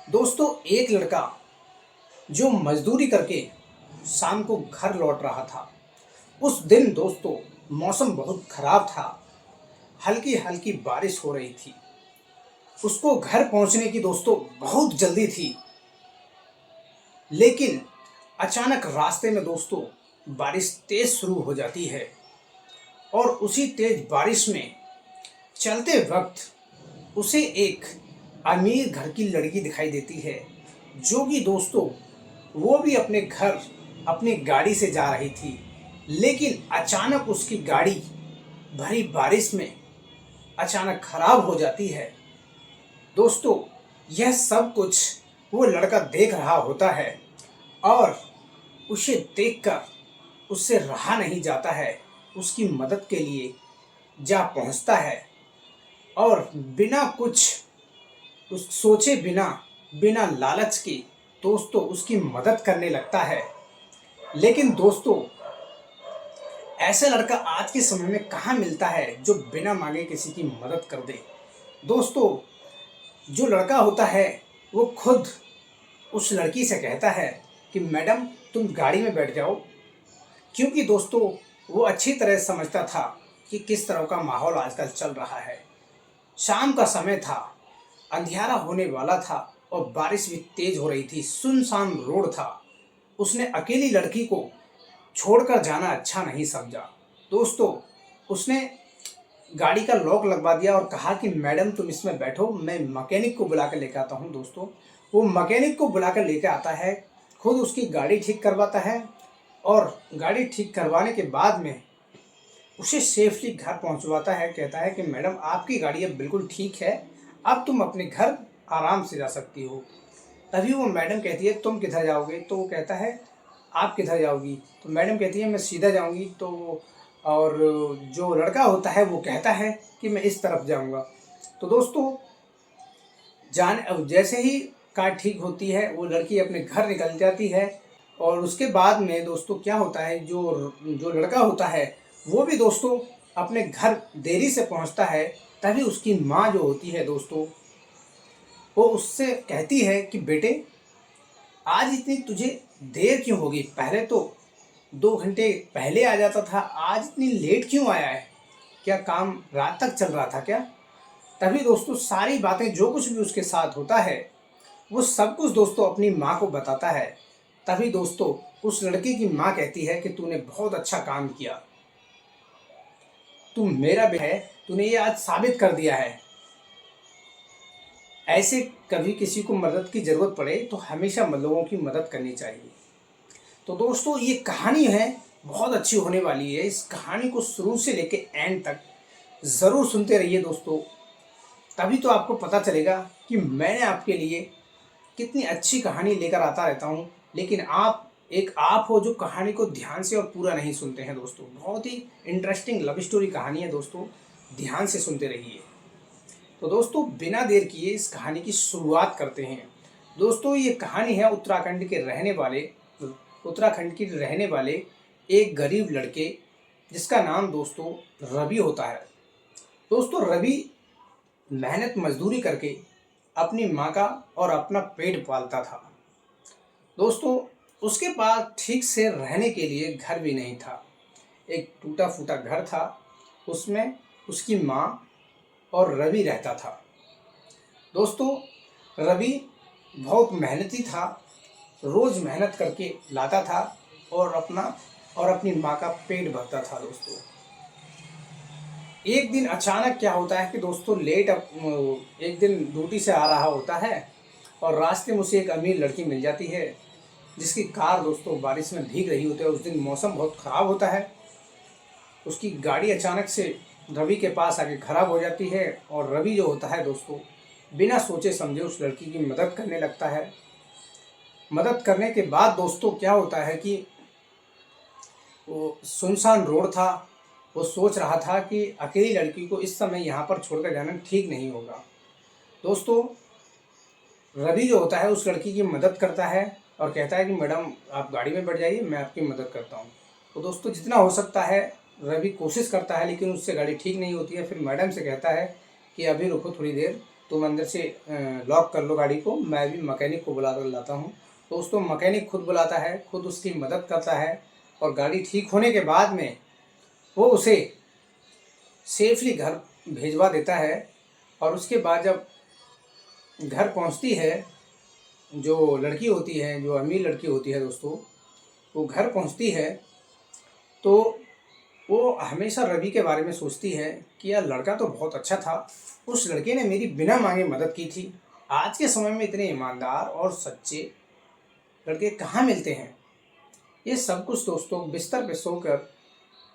दोस्तों, एक लड़का जो मजदूरी करके शाम को घर लौट रहा था। उस दिन दोस्तों मौसम बहुत खराब था। हल्की हल्की बारिश हो रही थी। उसको घर पहुंचने की दोस्तों बहुत जल्दी थी। लेकिन अचानक रास्ते में दोस्तों बारिश तेज शुरू हो जाती है और उसी तेज बारिश में चलते वक्त उसे एक अमीर घर की लड़की दिखाई देती है, जो कि दोस्तों वो भी अपने घर अपनी गाड़ी से जा रही थी। लेकिन अचानक उसकी गाड़ी भरी बारिश में अचानक खराब हो जाती है। दोस्तों, यह सब कुछ वो लड़का देख रहा होता है और उसे देखकर उससे रहा नहीं जाता है। उसकी मदद के लिए जा पहुंचता है और बिना कुछ उस सोचे बिना बिना लालच के दोस्तों उसकी मदद करने लगता है। लेकिन दोस्तों, ऐसा लड़का आज के समय में कहाँ मिलता है जो बिना मांगे किसी की मदद कर दे। दोस्तों, जो लड़का होता है वो खुद उस लड़की से कहता है कि मैडम तुम गाड़ी में बैठ जाओ, क्योंकि दोस्तों वो अच्छी तरह समझता था कि किस तरह का माहौल आजकल चल रहा है। शाम का समय था, अंधियारा होने वाला था और बारिश भी तेज हो रही थी। सुनसान रोड था। उसने अकेली लड़की को छोड़कर जाना अच्छा नहीं समझा। दोस्तों, उसने गाड़ी का लॉक लगवा दिया और कहा कि मैडम तुम इसमें बैठो, मैं मैकेनिक को बुला कर लेकर आता हूँ। दोस्तों, वो मैकेनिक को बुला कर लेकर आता है, खुद उसकी गाड़ी ठीक करवाता है और गाड़ी ठीक करवाने के बाद में उसे सेफली घर पहुंचवाता है। कहता है कि मैडम आपकी गाड़ी अब बिल्कुल ठीक है, अब तुम अपने घर आराम से जा सकती हो। तभी वो मैडम कहती है तुम किधर जाओगे? तो वो कहता है आप किधर जाओगी? तो मैडम कहती है मैं सीधा जाऊंगी। तो और जो लड़का होता है वो कहता है कि मैं इस तरफ जाऊंगा। तो दोस्तों, जैसे ही कार ठीक होती है वो लड़की अपने घर निकल जाती है। और उसके बाद में दोस्तों क्या होता है, जो जो लड़का होता है वो भी दोस्तों अपने घर देरी से पहुंचता है। तभी उसकी माँ जो होती है दोस्तों वो उससे कहती है कि बेटे आज इतनी तुझे देर क्यों होगी? पहले तो 2 घंटे पहले आ जाता था, आज इतनी लेट क्यों आया है? क्या काम रात तक चल रहा था क्या? तभी दोस्तों सारी बातें जो कुछ भी उसके साथ होता है वो सब कुछ दोस्तों अपनी माँ को बताता है। तभी दोस्तों उस लड़के की माँ कहती है कि तूने बहुत अच्छा काम किया, तू मेरा बेटा है, तूने ये आज साबित कर दिया है। ऐसे कभी किसी को मदद की ज़रूरत पड़े तो हमेशा लोगों की मदद करनी चाहिए। तो दोस्तों ये कहानी है, बहुत अच्छी होने वाली है। इस कहानी को शुरू से लेके एंड तक ज़रूर सुनते रहिए दोस्तों, तभी तो आपको पता चलेगा कि मैंने आपके लिए कितनी अच्छी कहानी लेकर आता रहता हूँ। लेकिन आप हो जो कहानी को ध्यान से और पूरा नहीं सुनते हैं। दोस्तों बहुत ही इंटरेस्टिंग लव स्टोरी कहानी है दोस्तों, ध्यान से सुनते रहिए। तो दोस्तों बिना देर किए इस कहानी की शुरुआत करते हैं। दोस्तों ये कहानी है उत्तराखंड की रहने वाले एक गरीब लड़के जिसका नाम दोस्तों रवि होता है। दोस्तों रवि मेहनत मजदूरी करके अपनी माँ का और अपना पेट पालता था। दोस्तों उसके पास ठीक से रहने के लिए घर भी नहीं था। एक टूटा फूटा घर था, उसमें उसकी माँ और रवि रहता था। दोस्तों रवि बहुत मेहनती था, रोज़ मेहनत करके लाता था और अपनी माँ का पेट भरता था। दोस्तों एक दिन अचानक क्या होता है कि दोस्तों एक दिन ड्यूटी से आ रहा होता है और रास्ते में उसे एक अमीर लड़की मिल जाती है जिसकी कार दोस्तों बारिश में भीग रही होती है। उस दिन मौसम बहुत ख़राब होता है। उसकी गाड़ी अचानक से रवि के पास आके खराब हो जाती है और रवि जो होता है दोस्तों बिना सोचे समझे उस लड़की की मदद करने लगता है। मदद करने के बाद दोस्तों क्या होता है कि वो सुनसान रोड था। वो सोच रहा था कि अकेली लड़की को इस समय यहाँ पर छोड़कर जाना ठीक नहीं होगा। दोस्तों रवि जो होता है उस लड़की की मदद करता है और कहता है कि मैडम आप गाड़ी में बैठ जाइए, मैं आपकी मदद करता हूँ। तो दोस्तों जितना हो सकता है रवि कोशिश करता है, लेकिन उससे गाड़ी ठीक नहीं होती है। फिर मैडम से कहता है कि अभी रुको थोड़ी देर, तुम अंदर से लॉक कर लो गाड़ी को, मैं भी मैकेनिक को बुला कर लाता हूँ। दोस्तों मैकेनिक खुद बुलाता है, खुद उसकी मदद करता है और गाड़ी ठीक होने के बाद में वो उसे सेफली घर भेजवा देता है। और उसके बाद जब घर पहुंचती है, जो लड़की होती है, जो अमीर लड़की होती है दोस्तों, वो घर पहुंचती है तो वो हमेशा रवि के बारे में सोचती है कि यार लड़का तो बहुत अच्छा था, उस लड़के ने मेरी बिना मांगे मदद की थी। आज के समय में इतने ईमानदार और सच्चे लड़के कहाँ मिलते हैं। ये सब कुछ दोस्तों बिस्तर पे सोकर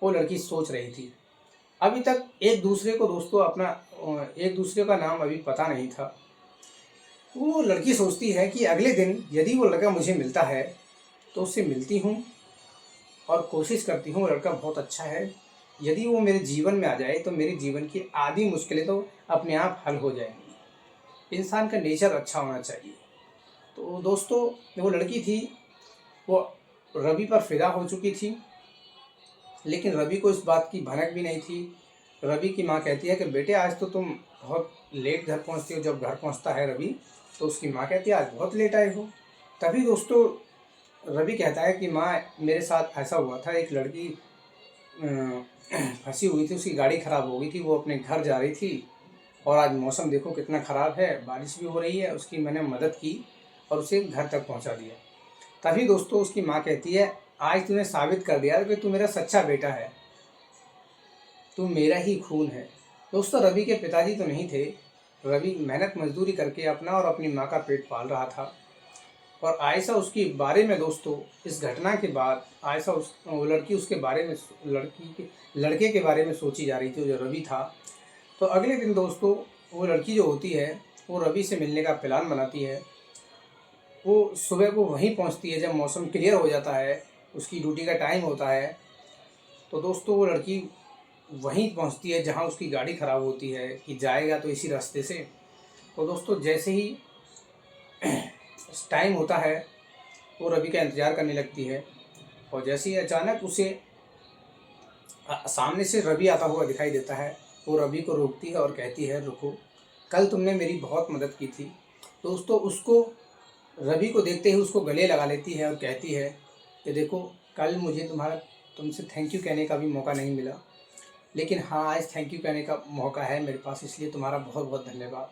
वो लड़की सोच रही थी। अभी तक एक दूसरे को दोस्तों एक दूसरे का नाम अभी पता नहीं था। वो लड़की सोचती है कि अगले दिन यदि वो लड़का मुझे मिलता है तो उससे मिलती हूँ और कोशिश करती हूँ, वो लड़का बहुत अच्छा है, यदि वो मेरे जीवन में आ जाए तो मेरे जीवन की आधी मुश्किलें तो अपने आप हल हो जाएंगी। इंसान का नेचर अच्छा होना चाहिए। तो दोस्तों वो लड़की थी, वो रवि पर फिदा हो चुकी थी, लेकिन रवि को इस बात की भनक भी नहीं थी। रवि की माँ कहती है कि बेटे आज तो तुम बहुत लेट घर पहुँचती हो। जब घर पहुँचता है रवि तो उसकी माँ कहती है आज बहुत लेट आए हो। तभी दोस्तों रवि कहता है कि माँ मेरे साथ ऐसा हुआ था, एक लड़की फंसी हुई थी, उसकी गाड़ी ख़राब हो गई थी, वो अपने घर जा रही थी और आज मौसम देखो कितना ख़राब है, बारिश भी हो रही है। उसकी मैंने मदद की और उसे घर तक पहुंचा दिया। तभी दोस्तों उसकी माँ कहती है आज तूने साबित कर दिया कि तू मेरा सच्चा बेटा है, तू मेरा ही खून है। दोस्तों रवि के पिताजी तो नहीं थे। रवि मेहनत मजदूरी करके अपना और अपनी माँ का पेट पाल रहा था। और आयशा उसके बारे में दोस्तों, इस घटना के बाद आयशा वो लड़की उसके बारे में लड़के के बारे में सोची जा रही थी जो रवि था। तो अगले दिन दोस्तों वो लड़की जो होती है वो रवि से मिलने का प्लान बनाती है। वो सुबह को वहीं पहुंचती है जब मौसम क्लियर हो जाता है, उसकी ड्यूटी का टाइम होता है। तो दोस्तों वो लड़की वहीं पहुंचती है जहां उसकी गाड़ी ख़राब होती है कि जाएगा तो इसी रास्ते से। तो दोस्तों जैसे ही टाइम होता है वो रवि का इंतज़ार करने लगती है और जैसे ही अचानक उसे सामने से रवि आता हुआ दिखाई देता है, वो रवि को रोकती है और कहती है रुको, कल तुमने मेरी बहुत मदद की थी। दोस्तों उसको रवि को देखते ही उसको गले लगा लेती है और कहती है कि देखो कल मुझे तुमसे थैंक यू कहने का भी मौका नहीं मिला, लेकिन हाँ आज थैंक यू कहने का मौका है मेरे पास, इसलिए तुम्हारा बहुत बहुत धन्यवाद।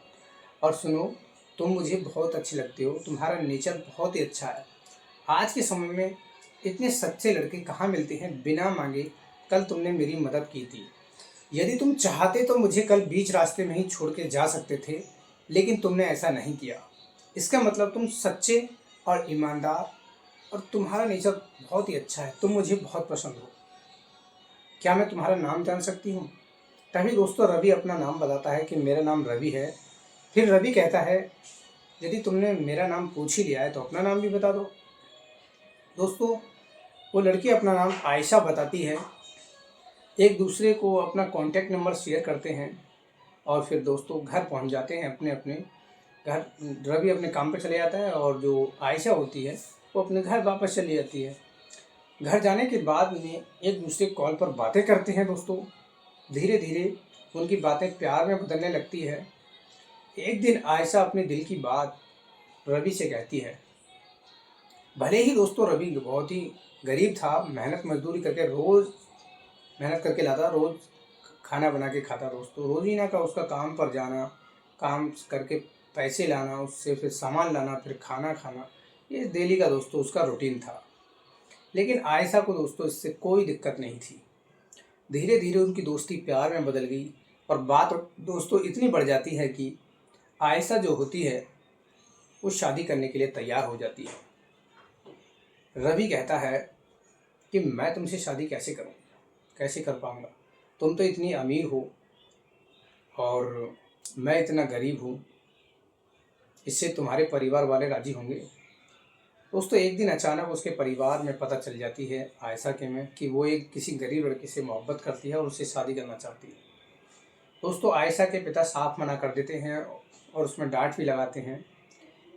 और सुनो, तुम मुझे बहुत अच्छे लगते हो, तुम्हारा नेचर बहुत ही अच्छा है। आज के समय में इतने सच्चे लड़के कहाँ मिलते हैं बिना मांगे। कल तुमने मेरी मदद की थी, यदि तुम चाहते तो मुझे कल बीच रास्ते में ही छोड़ के जा सकते थे, लेकिन तुमने ऐसा नहीं किया। इसका मतलब तुम सच्चे और ईमानदार और तुम्हारा नेचर बहुत ही अच्छा है, तुम मुझे बहुत पसंद हो। क्या मैं तुम्हारा नाम जान सकती हूँ? तभी दोस्तों रवि अपना नाम बताता है कि मेरा नाम रवि है। फिर रवि कहता है यदि तुमने मेरा नाम पूछ ही लिया है तो अपना नाम भी बता दो। दोस्तों वो लड़की अपना नाम आयशा बताती है। एक दूसरे को अपना कॉन्टैक्ट नंबर शेयर करते हैं और फिर दोस्तों घर पहुंच जाते हैं अपने अपने घर। रवि अपने काम पे चले जाता है और जो आयशा होती है वो अपने घर वापस चली जाती है। घर जाने के बाद में एक दूसरे कॉल पर बातें करते हैं दोस्तों। धीरे धीरे उनकी बातें प्यार में बदलने लगती है। एक दिन आयशा अपने दिल की बात रवि से कहती है। भले ही दोस्तों रवि बहुत ही गरीब था, मेहनत मजदूरी करके रोज़ मेहनत करके लाता, रोज़ खाना बना के खाता दोस्तों। रोज़ीना का उसका काम पर जाना, काम करके पैसे लाना, उससे फिर सामान लाना, फिर खाना खाना, ये डेली का दोस्तों उसका रूटीन था। लेकिन आयशा को दोस्तों इससे कोई दिक्कत नहीं थी। धीरे धीरे उनकी दोस्ती प्यार में बदल गई और बात दोस्तों इतनी बढ़ जाती है कि आयशा जो होती है वो शादी करने के लिए तैयार हो जाती है। रवि कहता है कि मैं तुमसे शादी कैसे करूं, कैसे कर पाऊंगा, तुम तो इतनी अमीर हो और मैं इतना गरीब हूँ, इससे तुम्हारे परिवार वाले राजी होंगे? दोस्तों एक दिन अचानक उसके परिवार में पता चल जाती है आयशा के में कि वो एक किसी गरीब लड़के से मोहब्बत करती है और उससे शादी करना चाहती है। दोस्तों आयशा के पिता साफ मना कर देते हैं और उसमें डांट भी लगाते हैं।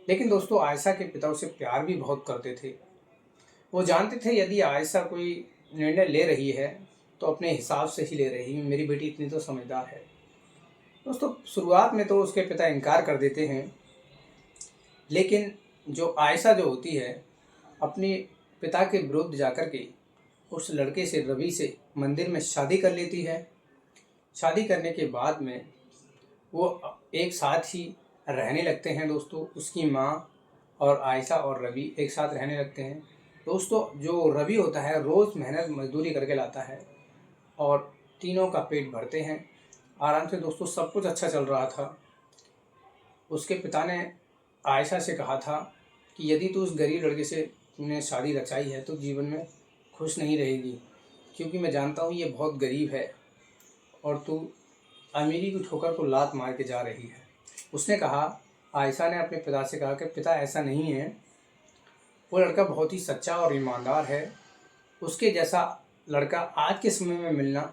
लेकिन दोस्तों आयशा के पिता उसे प्यार भी बहुत करते थे। वो जानते थे यदि आयशा कोई निर्णय ले रही है तो अपने हिसाब से ही ले रही है, मेरी बेटी इतनी तो समझदार है। दोस्तों शुरुआत में तो उसके पिता इनकार कर देते हैं, लेकिन जो आयशा जो होती है अपने पिता के विरुद्ध जाकर के उस लड़के से, रवि से मंदिर में शादी कर लेती है। शादी करने के बाद में वो एक साथ ही रहने लगते हैं दोस्तों। उसकी माँ और आयशा और रवि एक साथ रहने लगते हैं। दोस्तों जो रवि होता है रोज़ मेहनत मजदूरी करके लाता है और तीनों का पेट भरते हैं आराम से। दोस्तों सब कुछ अच्छा चल रहा था। उसके पिता ने आयशा से कहा था कि यदि तू उस गरीब लड़के से तूने शादी रचाई है तो जीवन में खुश नहीं रहेगी, क्योंकि मैं जानता हूँ ये बहुत गरीब है और तू अमीरी की ठोकर को लात मार के जा रही है। उसने कहा, आयशा ने अपने पिता से कहा कि पिता ऐसा नहीं है, वो लड़का बहुत ही सच्चा और ईमानदार है। उसके जैसा लड़का आज के समय में मिलना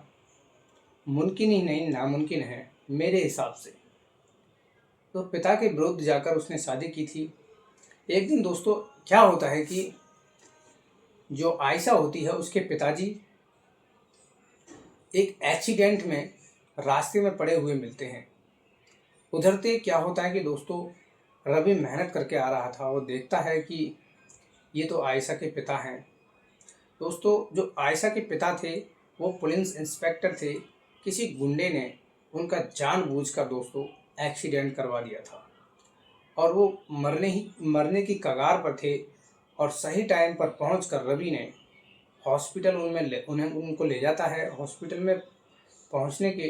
मुमकिन ही नहीं, नामुमकिन है मेरे हिसाब से। तो पिता के विरुद्ध जाकर उसने शादी की थी। एक दिन दोस्तों क्या होता है कि जो आयशा होती है उसके पिताजी एक एक्सीडेंट में रास्ते में पड़े हुए मिलते हैं। उधर से क्या होता है कि दोस्तों रवि मेहनत करके आ रहा था, वो देखता है कि ये तो आयशा के पिता हैं। दोस्तों जो आयशा के पिता थे वो पुलिस इंस्पेक्टर थे। किसी गुंडे ने उनका जानबूझकर दोस्तों एक्सीडेंट करवा दिया था और वो मरने की कगार पर थे। और सही टाइम पर पहुंचकर रवि ने हॉस्पिटल उनको ले जाता है। हॉस्पिटल में पहुंचने के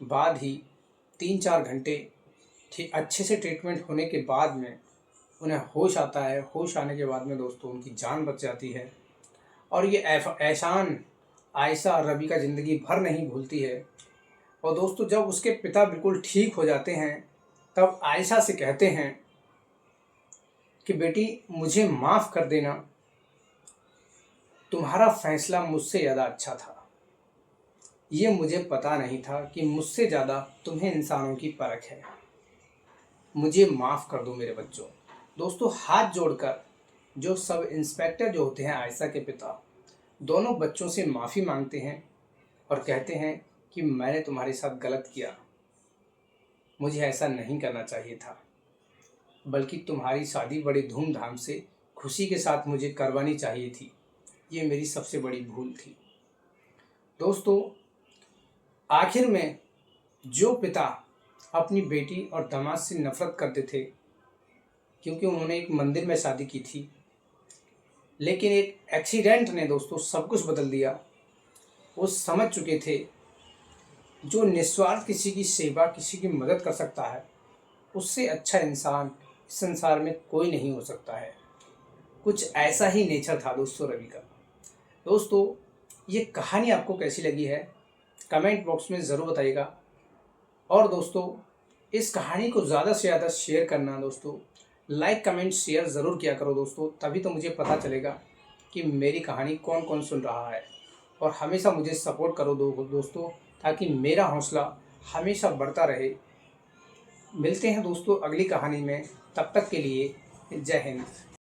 बाद ही 3-4 घंटे ठीक अच्छे से ट्रीटमेंट होने के बाद में उन्हें होश आता है। होश आने के बाद में दोस्तों उनकी जान बच जाती है। और ये एहसान आयशा और रवि का ज़िंदगी भर नहीं भूलती है। और दोस्तों जब उसके पिता बिल्कुल ठीक हो जाते हैं तब आयशा से कहते हैं कि बेटी मुझे माफ़ कर देना, तुम्हारा फैसला मुझसे ज़्यादा अच्छा था। ये मुझे पता नहीं था कि मुझसे ज़्यादा तुम्हें इंसानों की परख है। मुझे माफ़ कर दो मेरे बच्चों। दोस्तों हाथ जोड़कर जो सब इंस्पेक्टर जो होते हैं आयशा के पिता, दोनों बच्चों से माफ़ी मांगते हैं और कहते हैं कि मैंने तुम्हारे साथ गलत किया, मुझे ऐसा नहीं करना चाहिए था, बल्कि तुम्हारी शादी बड़ी धूमधाम से खुशी के साथ मुझे करवानी चाहिए थी। ये मेरी सबसे बड़ी भूल थी। दोस्तों आखिर में जो पिता अपनी बेटी और दामाद से नफरत करते थे, क्योंकि उन्होंने एक मंदिर में शादी की थी, लेकिन एक एक्सीडेंट ने दोस्तों सब कुछ बदल दिया। वो समझ चुके थे जो निस्वार्थ किसी की सेवा, किसी की मदद कर सकता है, उससे अच्छा इंसान इस संसार में कोई नहीं हो सकता है। कुछ ऐसा ही नेचर था दोस्तों रवि का। दोस्तों ये कहानी आपको कैसी लगी है कमेंट बॉक्स में ज़रूर बताइएगा। और दोस्तों इस कहानी को ज़्यादा से ज़्यादा शेयर करना दोस्तों, लाइक कमेंट शेयर ज़रूर किया करो दोस्तों, तभी तो मुझे पता चलेगा कि मेरी कहानी कौन कौन सुन रहा है। और हमेशा मुझे सपोर्ट करो दोस्तों, ताकि मेरा हौसला हमेशा बढ़ता रहे। मिलते हैं दोस्तों अगली कहानी में, तब तक के लिए जय हिंद।